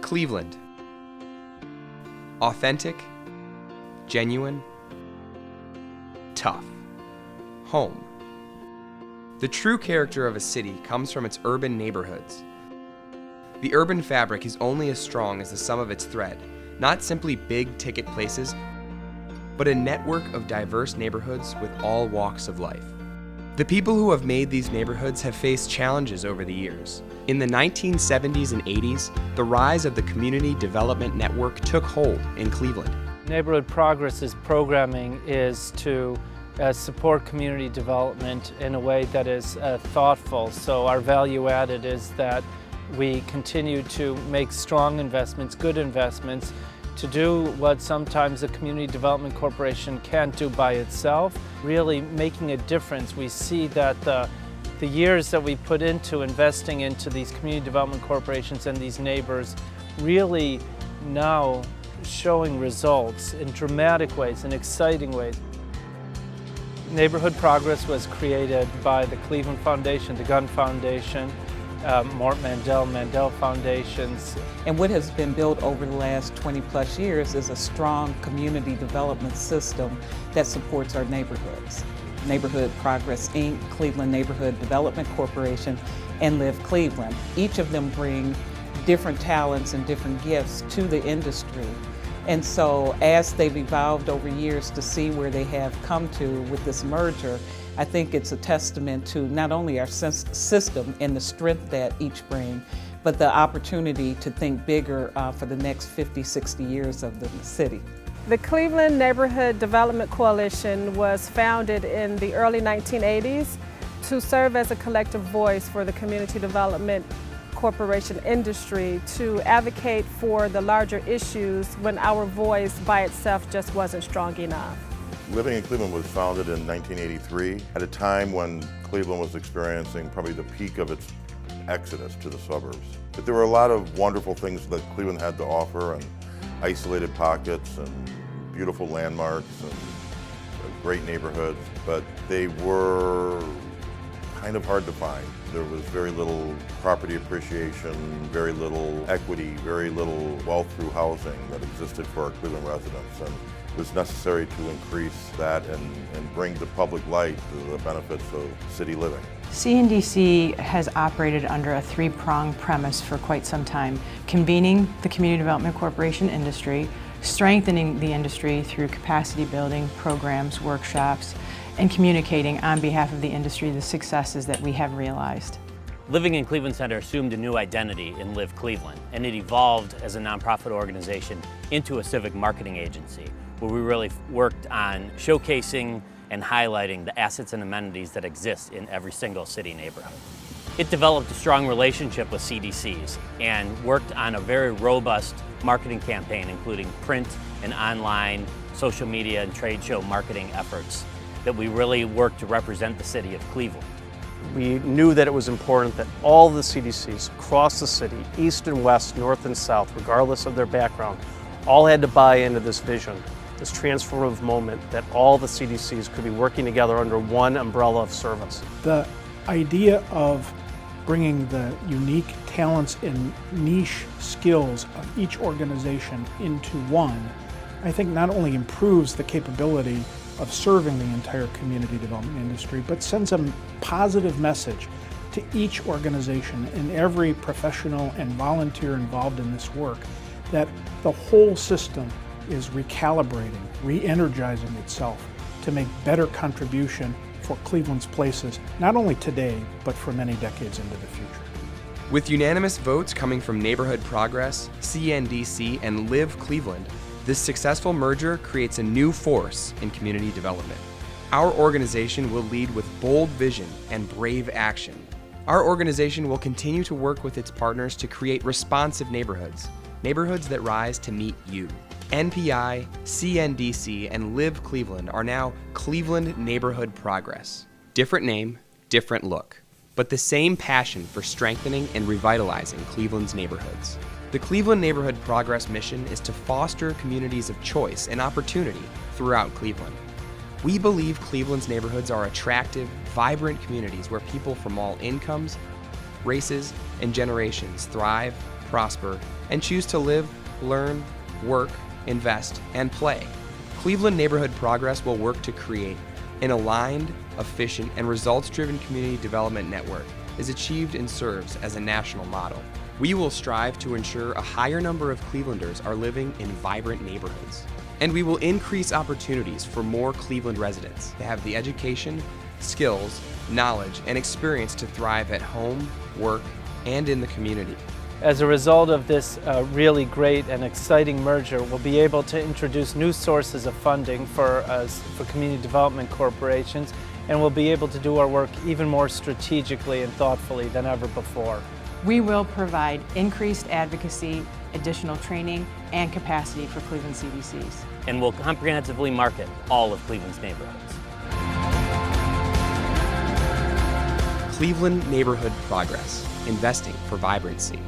Cleveland. Authentic, genuine, tough. Home. The true character of a city comes from its urban neighborhoods. The urban fabric is only as strong as the sum of its thread, not simply big-ticket places, but a network of diverse neighborhoods with all walks of life. The people who have made these neighborhoods have faced challenges over the years. In the 1970s and 80s, the rise of the Community Development Network took hold in Cleveland. Neighborhood Progress's programming is to support community development in a way that is thoughtful. So our value added is that we continue to make strong investments, good investments, to do what sometimes the Community Development Corporation can't do by itself, really making a difference. We see that the years that we put into investing into these community development corporations and these neighbors really now showing results in dramatic ways, in exciting ways. Neighborhood Progress was created by the Cleveland Foundation, the Gunn Foundation, Mort Mandel Foundations. And what has been built over the last 20 plus years is a strong community development system that supports our neighborhoods. Neighborhood Progress Inc., Cleveland Neighborhood Development Corporation, and Live Cleveland. Each of them bring different talents and different gifts to the industry. And so as they've evolved over years to see where they have come to with this merger, I think it's a testament to not only our system and the strength that each bring, but the opportunity to think bigger for the next 50, 60 years of the city. The Cleveland Neighborhood Development Coalition was founded in the early 1980s to serve as a collective voice for the community development corporation industry, to advocate for the larger issues when our voice by itself just wasn't strong enough. Living in Cleveland was founded in 1983 at a time when Cleveland was experiencing probably the peak of its exodus to the suburbs. But there were a lot of wonderful things that Cleveland had to offer, and isolated pockets and beautiful landmarks and great neighborhoods, but they were kind of hard to find. There was very little property appreciation, very little equity, very little wealth through housing that existed for our Cleveland residents. And it was necessary to increase that and bring to public light the benefits of city living. CNDC has operated under a three-pronged premise for quite some time: convening the Community Development Corporation industry, strengthening the industry through capacity building programs, workshops, and communicating on behalf of the industry the successes that we have realized. Living in Cleveland Center assumed a new identity in Live Cleveland, and it evolved as a nonprofit organization into a civic marketing agency, where we really worked on showcasing and highlighting the assets and amenities that exist in every single city neighborhood. It developed a strong relationship with CDCs and worked on a very robust marketing campaign, including print and online, social media and trade show marketing efforts that we really worked to represent the city of Cleveland. We knew that it was important that all the CDCs across the city, east and west, north and south, regardless of their background, all had to buy into this vision, this transformative moment that all the CDCs could be working together under one umbrella of service. The idea of bringing the unique talents and niche skills of each organization into one, I think not only improves the capability of serving the entire community development industry, but sends a positive message to each organization and every professional and volunteer involved in this work that the whole system is recalibrating, re-energizing itself to make better contribution for Cleveland's places, not only today, but for many decades into the future. With unanimous votes coming from Neighborhood Progress, CNDC, and Live Cleveland, this successful merger creates a new force in community development. Our organization will lead with bold vision and brave action. Our organization will continue to work with its partners to create responsive neighborhoods that rise to meet you. NPI, CNDC, and Live Cleveland are now Cleveland Neighborhood Progress. Different name, different look, but the same passion for strengthening and revitalizing Cleveland's neighborhoods. The Cleveland Neighborhood Progress mission is to foster communities of choice and opportunity throughout Cleveland. We believe Cleveland's neighborhoods are attractive, vibrant communities where people from all incomes, races, and generations thrive, prosper, and choose to live, learn, work, invest, and play. Cleveland Neighborhood Progress will work to create an aligned, efficient, and results-driven community development network is achieved and serves as a national model. We will strive to ensure a higher number of Clevelanders are living in vibrant neighborhoods. And we will increase opportunities for more Cleveland residents to have the education, skills, knowledge, and experience to thrive at home, work, and in the community. As a result of this really great and exciting merger, we'll be able to introduce new sources of funding for community development corporations, and we'll be able to do our work even more strategically and thoughtfully than ever before. We will provide increased advocacy, additional training, and capacity for Cleveland CDCs. And we'll comprehensively market all of Cleveland's neighborhoods. Cleveland Neighborhood Progress, investing for vibrancy.